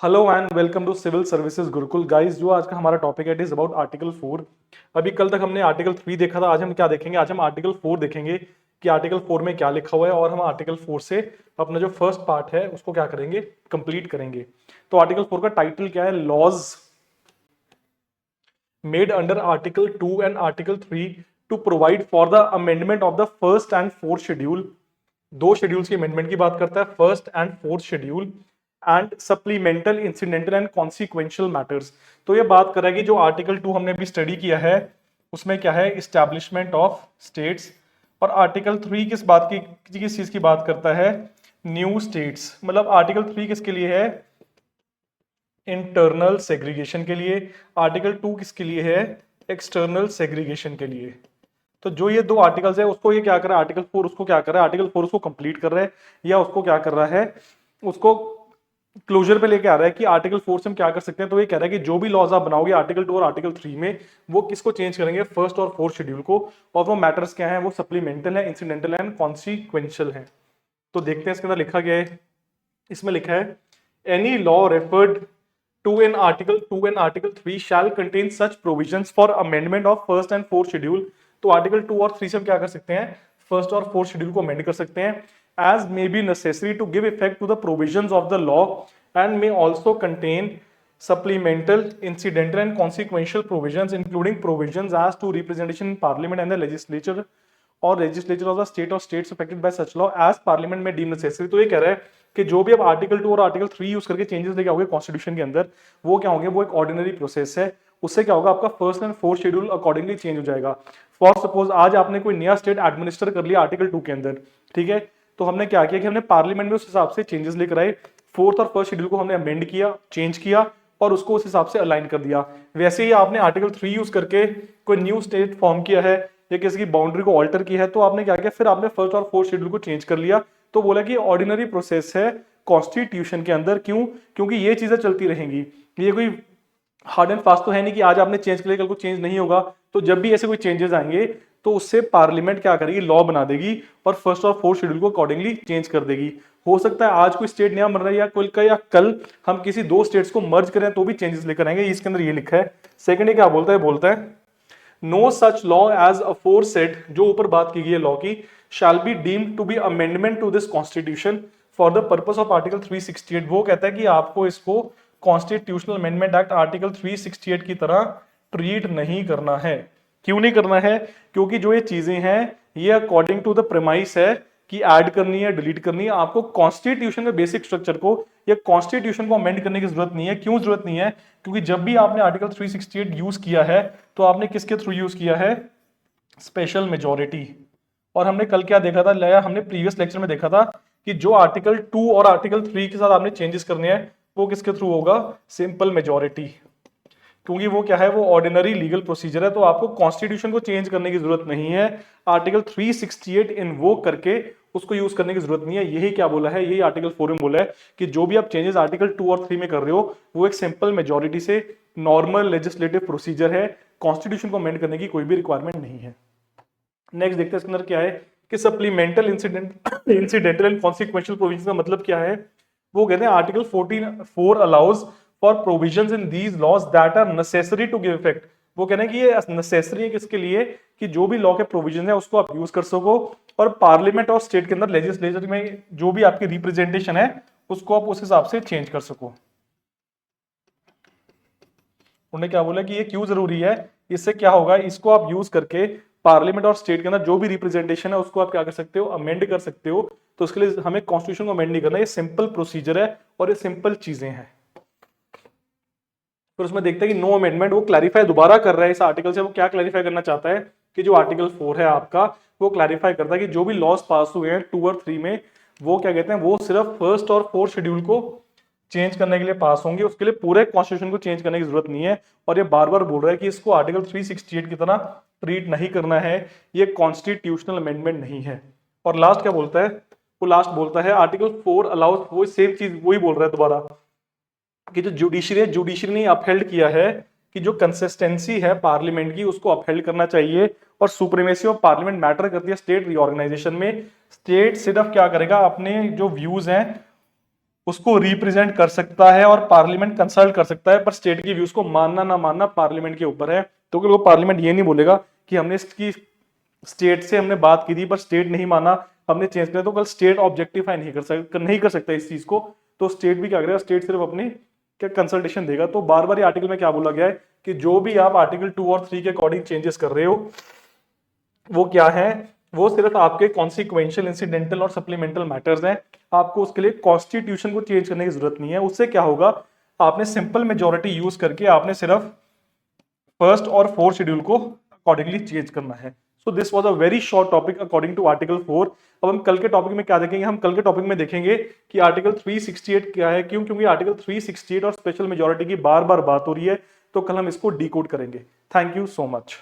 Hello and welcome to civil services Gurukul guys. जो आज का हमारा टॉपिक है इट इज अबाउट आर्टिकल 4। अभी कल तक हमने आर्टिकल 3 देखा था। आज हम क्या देखेंगे? आज हम आर्टिकल 4 देखेंगे कि आर्टिकल 4 में क्या लिखा हुआ है और हम आर्टिकल 4 से अपना जो फर्स्ट पार्ट है उसको क्या करेंगे, कंप्लीट करेंगे। तो आर्टिकल 4 का टाइटल क्या है? Laws made under article 2 and article 3 to provide for the amendment of the first and fourth schedule. दो शेड्यूल्स की अमेंडमेंट की बात करता है, first and fourth schedule and supplemental incidental and consequential matters. तो ये बात कर रहा है कि जो आर्टिकल 2 हमने अभी स्टडी किया है उसमें क्या है, इस्टेब्लिशमेंट ऑफ स्टेट्स। और आर्टिकल 3 किस चीज की बात करता है? New states. मतलब आर्टिकल 3 किसके लिए है? इंटरनल सेग्रीगेशन के लिए। आर्टिकल 2 किसके लिए है? एक्सटर्नल सेग्रीगेशन के लिए। तो जो ये दो आर्टिकल्स है उसको ये क्या कर रहा है, आर्टिकल 4 उसको क्या कर रहा है, आर्टिकल 4 उसको कंप्लीट कर रहा है या उसको क्या कर रहा है, उसको क्लोजर पे लेके आ रहा है कि आर्टिकल 4 से हम क्या कर सकते हैं। तो ये कह रहा है कि जो भी लॉज आप बनाओगे आर्टिकल 2 और आर्टिकल 3 में, वो किसको चेंज करेंगे? फर्स्ट और फोर्थ शेड्यूल को। और वो मैटर्स क्या है? वो सप्लीमेंटल है, इंसिडेंटल एंड कॉन्सिक्वेंशियल है। तो देखते हैं इसके अंदर लिखा गया है। इसमें लिखा है any law referred to in article 2 and article 3 shall contain such provisions for amendment of first and fourth schedule. तो आर्टिकल 2 और 3 से हम क्या कर सकते हैं? फर्स्ट और फोर्थ शेड्यूल को अमेंड कर सकते हैं। As may be necessary to give effect to the provisions of the law and may also contain supplemental, incidental and consequential provisions including provisions as to representation in parliament and the legislature और legislature of the state or states affected by such law as parliament में deem necessary। तो ये कह रहा है कि जो भी आप आर्टिकल 2 और आर्टिकल 3 यूज करके चेंजेस लेके आओगे कॉन्स्टिट्यूशन के अंदर, वो क्या होंगे? वो एक ऑर्डिनरी प्रोसेस है। उससे क्या होगा? आपका first and fourth schedule accordingly change हो जाएगा। फॉर सपोज आज आपने कोई नया स्टेट एडमिनिस्टर कर लिया आर्टिकल 2 के अंदर, ठीक है? तो हमने क्या किया कि हमने पार्लियामेंट में उस हिसाब से चेंजेस लेकर आए। फोर्थ और फर्स्ट शेड्यूल को हमने अमेंड किया, चेंज किया और उसको उस हिसाब से अलाइन कर दिया। वैसे ही आपने आर्टिकल 3 यूज करके कोई न्यू स्टेट फॉर्म किया है या किसी की बाउंड्री को ऑल्टर किया है, तो आपने क्या किया? फिर आपने फर्स्ट और फोर्थ शेड्यूल को चेंज कर लिया। तो बोला कि ऑर्डिनरी प्रोसेस है कॉन्स्टिट्यूशन के अंदर। क्यों? क्योंकि ये चीजें चलती रहेंगी। ये कोई हार्ड एंड फास्ट तो है नहीं कि आज आपने चेंज कर लिया कल को चेंज नहीं होगा। तो जब भी ऐसे कोई चेंजेस आएंगे तो उससे पार्लियामेंट क्या करेगी? लॉ बना देगी और फर्स्ट और फोर्थ शेड्यूल को अकॉर्डिंगली चेंज कर देगी। हो सकता है आज कोई स्टेट नया बन रहा है या कल हम किसी दो स्टेट्स को मर्ज करें तो भी चेंजेस लेकर आएंगे। इसके अंदर ये लिखा है। सेकंड क्या बोलता है? बोलता है no such law as aforesaid, जो ऊपर बात की गई है लॉ की, shall be deemed to be amendment to this constitution for the purpose of article 368। वो कहता है कि आपको इसको कॉन्स्टिट्यूशनल अमेंडमेंट एक्ट आर्टिकल 368 की तरह ट्रीट नहीं करना है। क्यों नहीं करना है? क्योंकि जो ये चीजें हैं ये अकॉर्डिंग टू द प्रेमाइस है कि ऐड करनी है, डिलीट करनी है। आपको कॉन्स्टिट्यूशन के बेसिक स्ट्रक्चर को या कॉन्स्टिट्यूशन को अमेंड करने की जरूरत नहीं है। क्यों जरूरत नहीं है? क्योंकि जब भी आपने आर्टिकल 368 यूज किया है तो आपने किसके थ्रू यूज किया है? Special majority. और हमने कल क्या देखा था, लाया हमने प्रीवियस लेक्चर में देखा था कि जो आर्टिकल 2 और आर्टिकल 3 के साथ आपने चेंजेस करने हैं वो किसके थ्रू होगा? Simple majority. क्योंकि वो क्या है? वो ऑर्डिनरी लीगल प्रोसीजर है। तो आपको कॉन्स्टिट्यूशन को चेंज करने की जरूरत नहीं है। आर्टिकल 368 इन्वोक करके उसको यूज करने की जरूरत नहीं है। यही क्या बोला है? यही आर्टिकल 4 में बोला है कि जो भी आप चेंजेस आर्टिकल 2 और 3 में कर रहे हो वो एक सिंपल मेजोरिटी से नॉर्मल लेजिस्लेटिव प्रोसीजर है। कॉन्स्टिट्यूशन को अमेंड करने की कोई भी रिक्वायरमेंट नहीं है। नेक्स्ट देखते हैं इसके अंदर क्या है कि supplemental incidental and consequential provision का मतलब क्या है। वो कहते हैं article 14 allows for provisions in these laws that are necessary to give effect. वो कहते हैं कि ये नेसेसरी है किसके लिए? कि जो भी लॉ के प्रोविजन है उसको आप यूज कर सको और पार्लियामेंट और स्टेट के अंदर लेजिस्लेचर में जो भी आपकी रिप्रेजेंटेशन है उसको आप उस हिसाब से चेंज कर सको। उन्होंने क्या बोला कि ये क्यों जरूरी है? इससे क्या होगा? इसको आप यूज करके पार्लियामेंट और स्टेट के अंदर जो भी रिप्रेजेंटेशन है उसको आप क्या कर सकते हो? अमेंड कर सकते हो। तो उसके लिए हमें कॉन्स्टिट्यूशन को अमेंड नहीं करना। ये सिंपल प्रोसीजर है और ये सिंपल चीजें हैं। फिर उसमें देखते हैं कि नो अमेंडमेंट, वो क्लैरिफाई दोबारा कर रहा है इस आर्टिकल से। वो क्या क्लैरिफाई करना चाहता है कि जो आर्टिकल 4 है आपका, वो क्लैरिफाई करता है कि जो भी लॉज पास हुए हैं 2 और 3 में, वो क्या कहते हैं? वो सिर्फ फर्स्ट और फोर्थ शेड्यूल को चेंज करने के लिए पास होंगे। उसके लिए पूरे कॉन्स्टिट्यूशन को चेंज करने की जरूरत नहीं है। और ये बार बार बोल रहा है कि इसको आर्टिकल 368 की तरह ट्रीट नहीं करना है। ये कॉन्स्टिट्यूशनल अमेंडमेंट नहीं है। और लास्ट क्या बोलता है? वो लास्ट बोलता है आर्टिकल 4 अलाउज, वो सेम चीज वही बोल रहा है दोबारा कि जो जुडिशरी ने अपहेल्ड किया है कि जो कंसिस्टेंसी है पार्लियामेंट की उसको अपहेल्ड करना चाहिए। और सुप्रीमेसी ऑफ पार्लियामेंट मैटर करती है स्टेट रीऑर्गेनाइजेशन में। स्टेट सिर्फ क्या करेगा? अपने जो व्यूज हैं उसको रिप्रेजेंट कर सकता है और पार्लियामेंट कंसल्ट कर सकता है, पर स्टेट की व्यूज को मानना ना मानना पार्लियामेंट के ऊपर है। तो वो पार्लियामेंट ये नहीं बोलेगा कि हमने इसकी स्टेट से हमने बात की थी पर स्टेट नहीं माना, हमने चेंज किया, तो कल स्टेट ऑब्जेक्टिफाई नहीं कर सकता इस चीज को। तो स्टेट भी क्या करेगा, स्टेट सिर्फ अपने क्या कंसल्टेशन देगा। तो बार बार आर्टिकल में क्या बोला गया है कि जो भी आप आर्टिकल 2 और 3 के अकॉर्डिंग चेंजेस कर रहे हो वो क्या है, वो सिर्फ आपके कॉन्सिक्वेंशियल, इंसिडेंटल और सप्लीमेंटल मैटर्स हैं। आपको उसके लिए कॉन्स्टिट्यूशन को चेंज करने की जरूरत नहीं है। उससे क्या होगा, आपने सिंपल मेजोरिटी यूज करके आपने सिर्फ फर्स्ट और फोर्थ शेड्यूल को अकॉर्डिंगली चेंज करना है। So this was a very short topic according to article 4। अब हम कल के टॉपिक में क्या देखेंगे, हम कल के टॉपिक में देखेंगे कि आर्टिकल 368 क्या है। क्यों? क्योंकि आर्टिकल 368 और स्पेशल मेजोरिटी की बार बार बात हो रही है, तो कल हम इसको डिकोड करेंगे। Thank you so much.